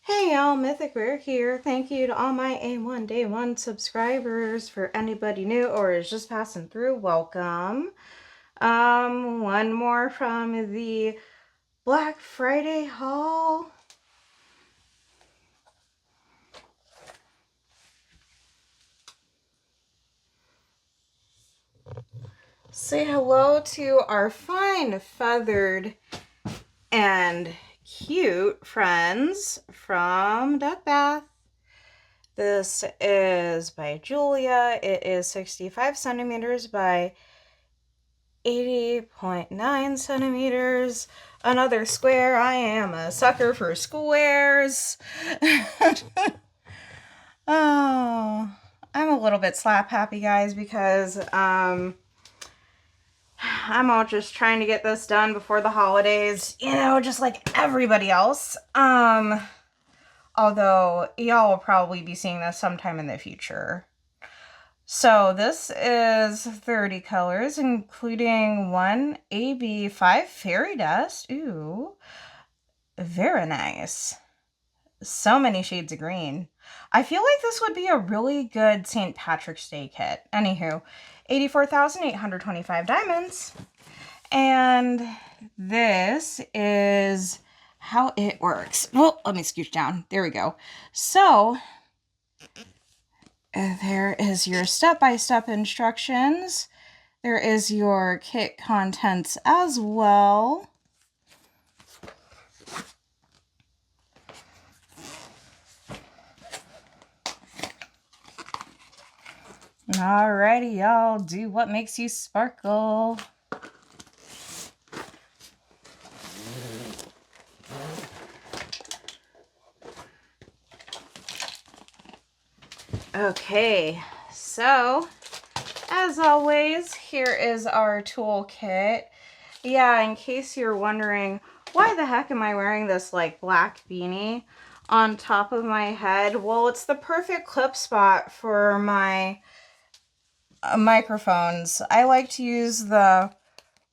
Hey y'all, Mythic Rare here. Thank you to all my A1 Day 1 subscribers. For anybody new or is just passing through, welcome. One more from the Black Friday haul. Say hello to our fine, feathered, and cute friends from Duck Bath. This is by Julia. It is 65 centimeters by 80.9 centimeters. Another square. I am a sucker for squares. Oh, I'm a little bit slap happy, guys, because I'm all just trying to get this done before the holidays, just like everybody else. Although y'all will probably be seeing this sometime in the future. So this is 30 colors, including one AB5 fairy dust. Ooh, very nice. So many shades of green. I feel like this would be a really good St. Patrick's Day kit. Anywho, 84,825 diamonds. And this is how it works. Well, let me scooch down. There we go. So there is your step-by-step instructions. There is your kit contents as well. Alrighty, y'all, do what makes you sparkle. Okay, so as always, here is our toolkit. Yeah, in case you're wondering, why the heck am I wearing this like black beanie on top of my head? Well, it's the perfect clip spot for my microphones. I like to use the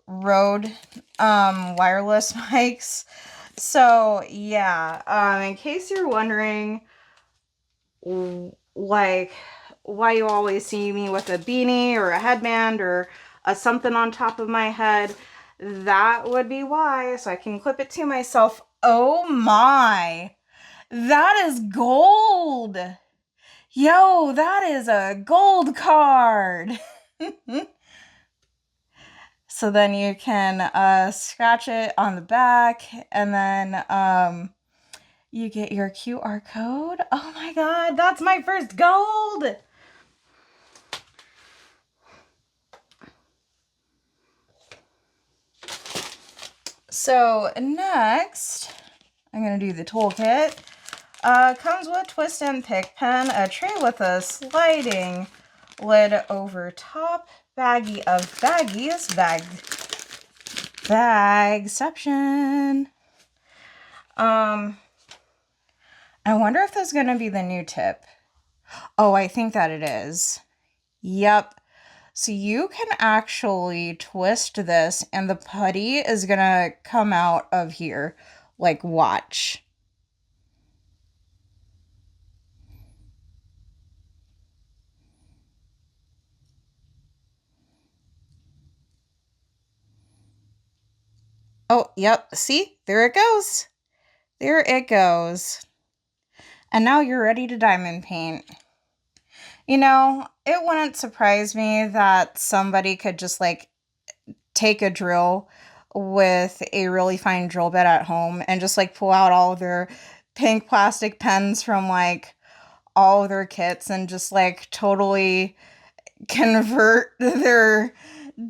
Rode wireless mics. So yeah, in case you're wondering, like, why you always see me with a beanie or a headband or a something on top of my head, that would be why, so I can clip it to myself. Oh my, that is gold. Yo, that is a gold card. So then you can scratch it on the back, and then you get your QR code. Oh my god, that's my first gold! So next, I'm going to do the toolkit. Comes with twist and pick pen, a tray with a sliding lid over top, baggie of baggies, bagception. I wonder if there's going to be the new tip. Oh, I think that it is. Yep. So you can actually twist this and the putty is going to come out of here. Like, watch. Oh, yep. See? There it goes. There it goes. And now you're ready to diamond paint. You know, it wouldn't surprise me that somebody could just like take a drill with a really fine drill bit at home and just like pull out all of their pink plastic pens from like all of their kits and just like totally convert their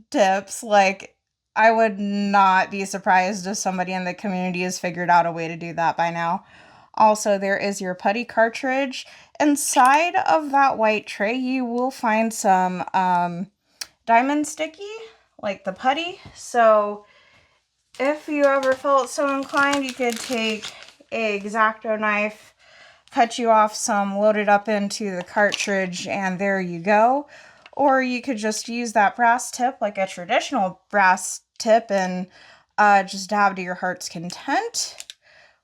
tips. Like, I would not be surprised if somebody in the community has figured out a way to do that by now. Also, there is your putty cartridge. Inside of that white tray, you will find some diamond sticky, like the putty. So if you ever felt so inclined, you could take a X-Acto knife, cut you off some, load it up into the cartridge, and there you go. Or you could just use that brass tip like a traditional brass tip and just dab to your heart's content.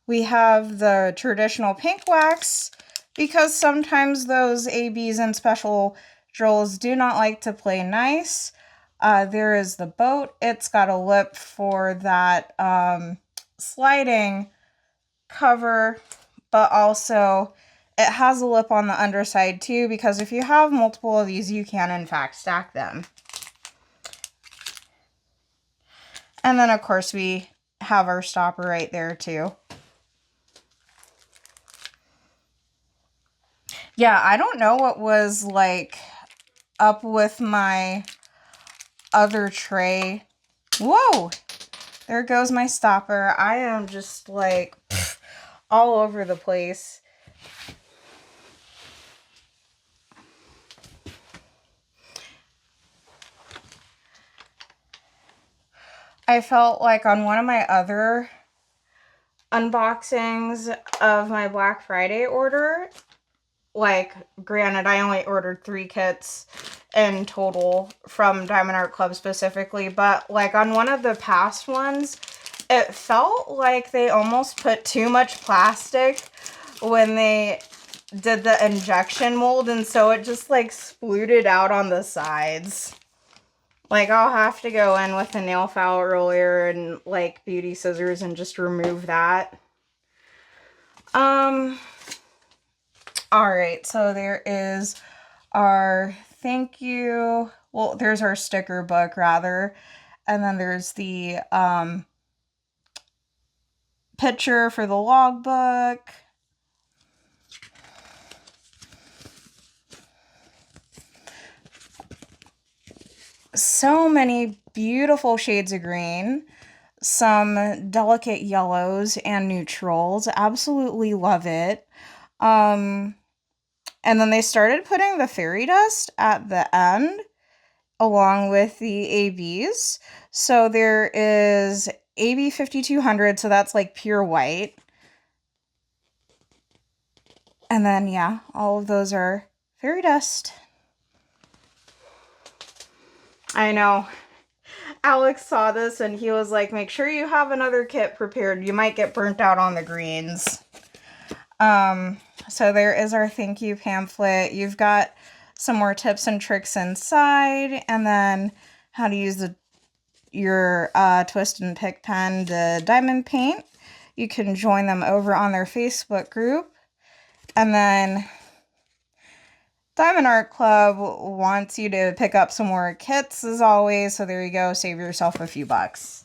We have the traditional pink wax because sometimes those ABs and special drills do not like to play nice. There is the boat. It's got a lip for that sliding cover, but also it has a lip on the underside too, because if you have multiple of these, you can in fact stack them. And then of course we have our stopper right there too. Yeah, I don't know what was like up with my other tray. Whoa, there goes my stopper. I am just like all over the place. I felt like on one of my other unboxings of my Black Friday order, like, granted, I only ordered 3 kits in total from Diamond Art Club specifically, but like on one of the past ones, it felt like they almost put too much plastic when they did the injection mold, and so it just like spluted out on the sides. Like, I'll have to go in with a nail file roller and like beauty scissors and just remove that. Alright, so there is our thank you. Well, there's our sticker book rather. And then there's the picture for the logbook. So many beautiful shades of green. Some delicate yellows and neutrals. Absolutely love it. And then they started putting the fairy dust at the end along with the ABs. So there is AB 5200, so that's like pure white. And then, yeah, all of those are fairy dust. I know. Alex saw this and he was like, make sure you have another kit prepared. You might get burnt out on the greens. So there is our thank you pamphlet. You've got some more tips and tricks inside, and then how to use your twist and pick pen to diamond paint. You can join them over on their Facebook group. And then Diamond Art Club wants you to pick up some more kits as always. So there you go. Save yourself a few bucks.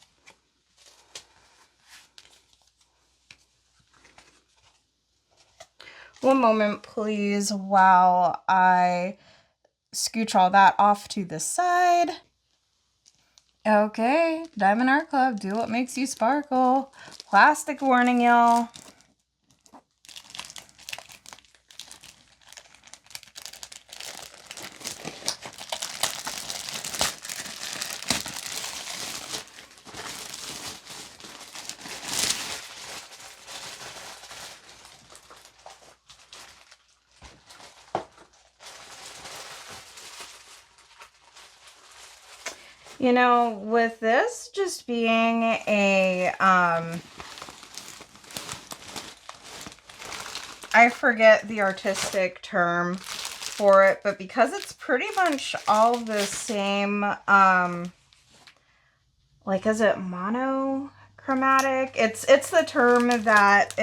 One moment, please, while I scooch all that off to the side. Okay, Diamond Art Club, do what makes you sparkle. Plastic warning, y'all. You know, with this just being a, I forget the artistic term for it, but because it's pretty much all the same, like, is it monochromatic? It's the term that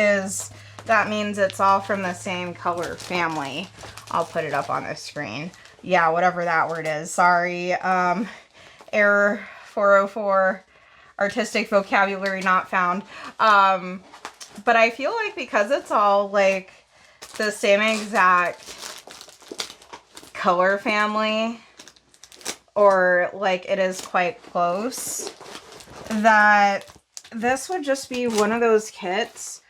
means it's all from the same color family. I'll put it up on the screen. Yeah, whatever that word is. Sorry. Error 404, artistic vocabulary not found. But I feel like because it's all like the same exact color family, or like it is quite close, that this would just be one of those kits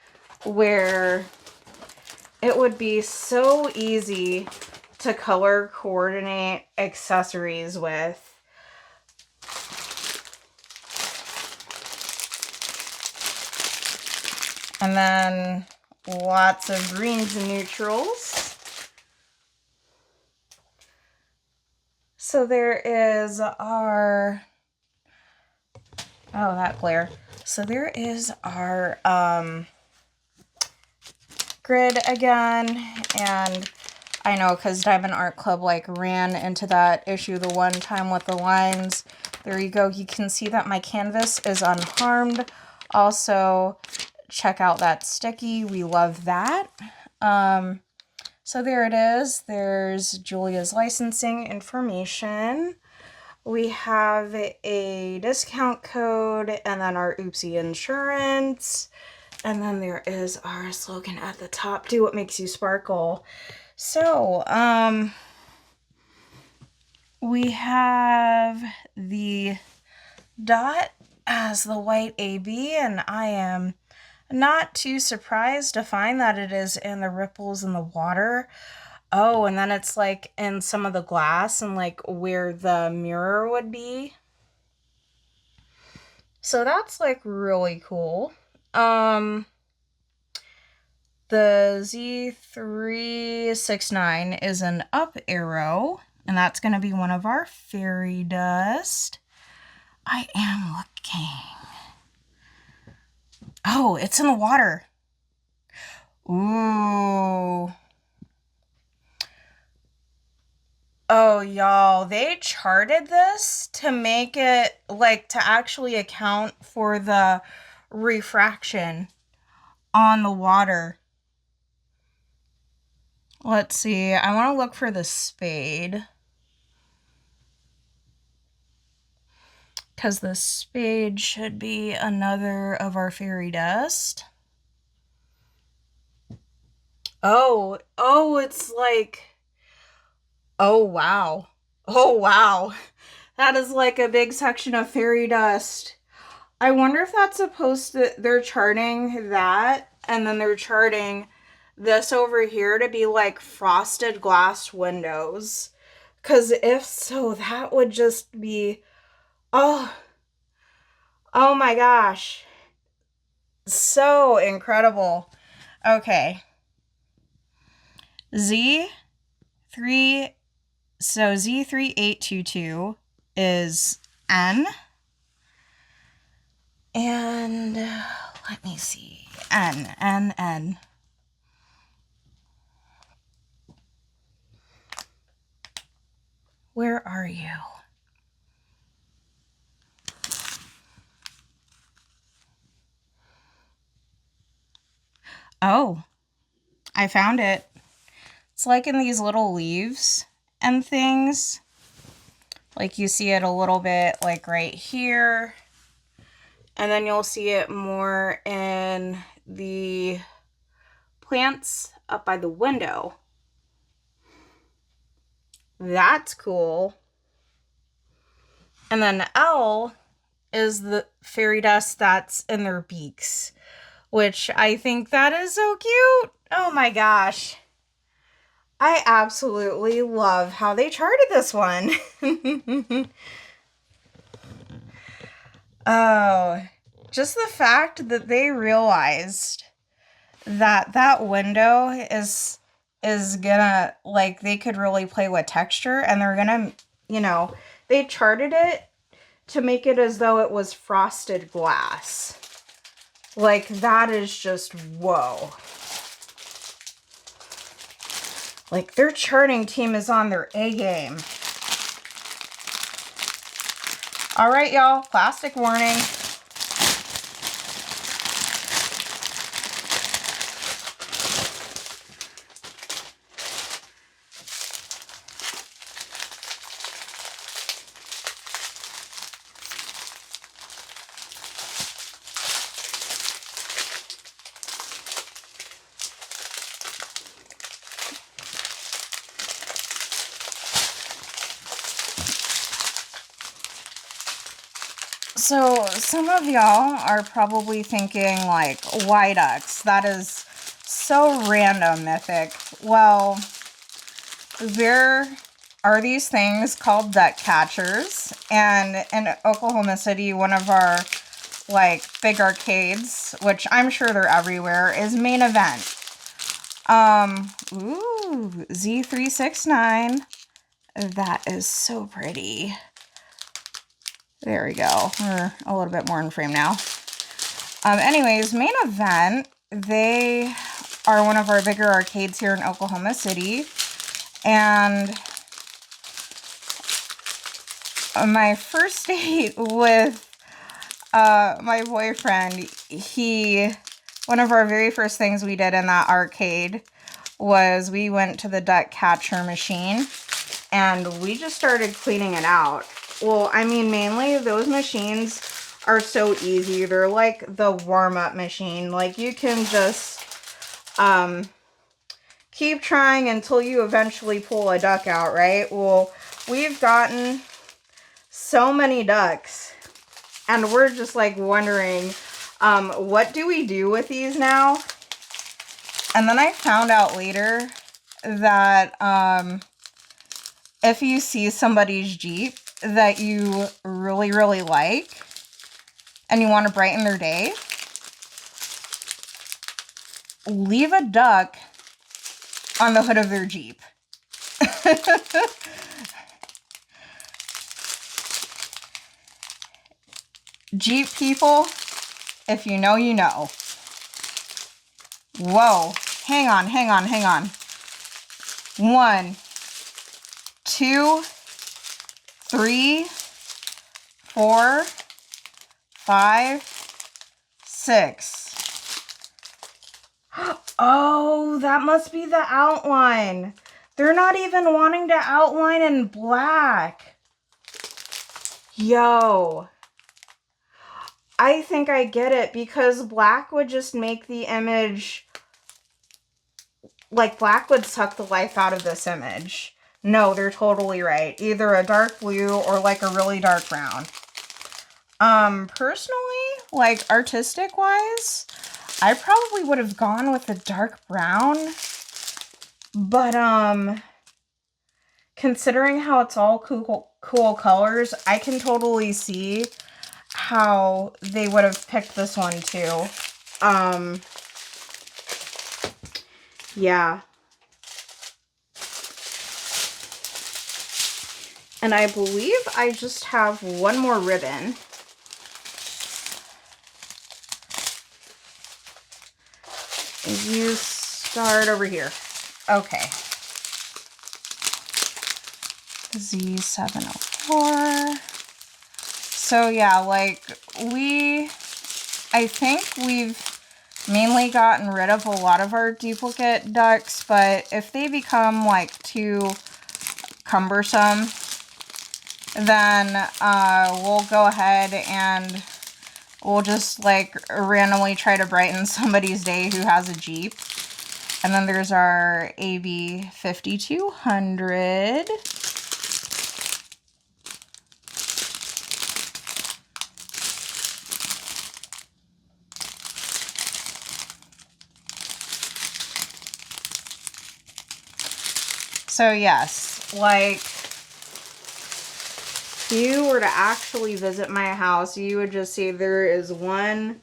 where it would be so easy to color coordinate accessories with. And then lots of greens and neutrals. So there is our, oh, that glare. So there is our grid again. And I know because Diamond Art Club like ran into that issue the one time with the lines. There you go. You can see that my canvas is unharmed. Also, check out that sticky. We love that. So there it is. There's Julia's licensing information. We have a discount code and then our Oopsie insurance. And then there is our slogan at the top. Do what makes you sparkle. So, we have the dot as the white AB, and I am not too surprised to find that it is in the ripples in the water. Oh, and then it's like in some of the glass and like where the mirror would be. So that's like really cool. The Z369 is an up arrow, and that's going to be one of our fairy dust. I am looking. Oh, it's in the water. Ooh. Oh, y'all, they charted this to make it, like, to actually account for the refraction on the water. Let's see. I want to look for the spade. Because the spade should be another of our fairy dust. Oh, it's like... Oh, wow. Oh, wow. That is like a big section of fairy dust. I wonder if that's supposed to... They're charting that, and then they're charting this over here to be like frosted glass windows. Because if so, that would just be... Oh my gosh. So incredible. Okay. Z3822 is N. And let me see. N. Where are you? Oh, I found it. It's like in these little leaves and things. Like you see it a little bit like right here. And then you'll see it more in the plants up by the window. That's cool. And then L is the fairy dust that's in their beaks, which I think that is so cute. Oh my gosh. I absolutely love how they charted this one. Oh, just the fact that they realized that that window is gonna, like, they could really play with texture, and they're gonna, you know, they charted it to make it as though it was frosted glass. Like, that is just, whoa. Like, their charting team is on their A game. All right, y'all, plastic warning. So some of y'all are probably thinking like, why ducks? That is so random, Mythic. Well, there are these things called duck catchers, and in Oklahoma City, one of our like big arcades, which I'm sure they're everywhere, is Main Event. Ooh, Z369. That is so pretty. There we go. We're a little bit more in frame now. Anyways, Main Event, they are one of our bigger arcades here in Oklahoma City. And my first date with my boyfriend, one of our very first things we did in that arcade was we went to the duck catcher machine and we just started cleaning it out. Well, I mean, mainly those machines are so easy. They're like the warm-up machine. Like, you can just keep trying until you eventually pull a duck out, right? Well, we've gotten so many ducks and we're just like wondering, what do we do with these now? And then I found out later that if you see somebody's Jeep that you really, really like and you want to brighten their day, leave a duck on the hood of their Jeep. Jeep people, if you know, you know. Whoa, hang on. 1, 2, 3, 4, 5, 6. Oh, that must be the outline. They're not even wanting to outline in black. Yo. I think I get it, because black would just make the image, like, black would suck the life out of this image. No, they're totally right. Either a dark blue or like a really dark brown. Personally, like, artistic wise, I probably would have gone with a dark brown, but considering how it's all cool colors, I can totally see how they would have picked this one too. Yeah. And I believe I just have one more ribbon. You start over here. Okay. Z704. So yeah, like, I think we've mainly gotten rid of a lot of our duplicate ducks, but if they become like too cumbersome, then we'll go ahead and we'll just like randomly try to brighten somebody's day who has a Jeep. And then there's our AB 5200. So yes, like, if you were to actually visit my house, you would just see there is one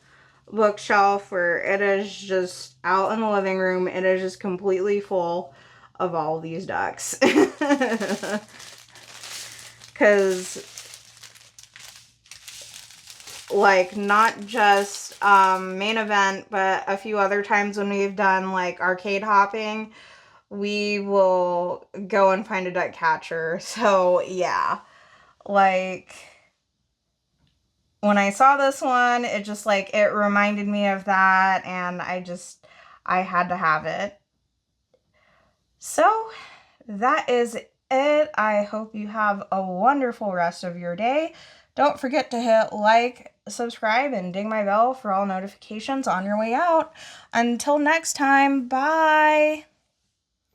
bookshelf where it is just out in the living room. It is just completely full of all these ducks. Because, like, not just main event, but a few other times when we've done like arcade hopping, we will go and find a duck catcher. So yeah, like, when I saw this one, it just like, it reminded me of that, and I had to have it. So that is it. I hope you have a wonderful rest of your day. Don't forget to hit like, subscribe, and ding my bell for all notifications on your way out. Until next time, bye.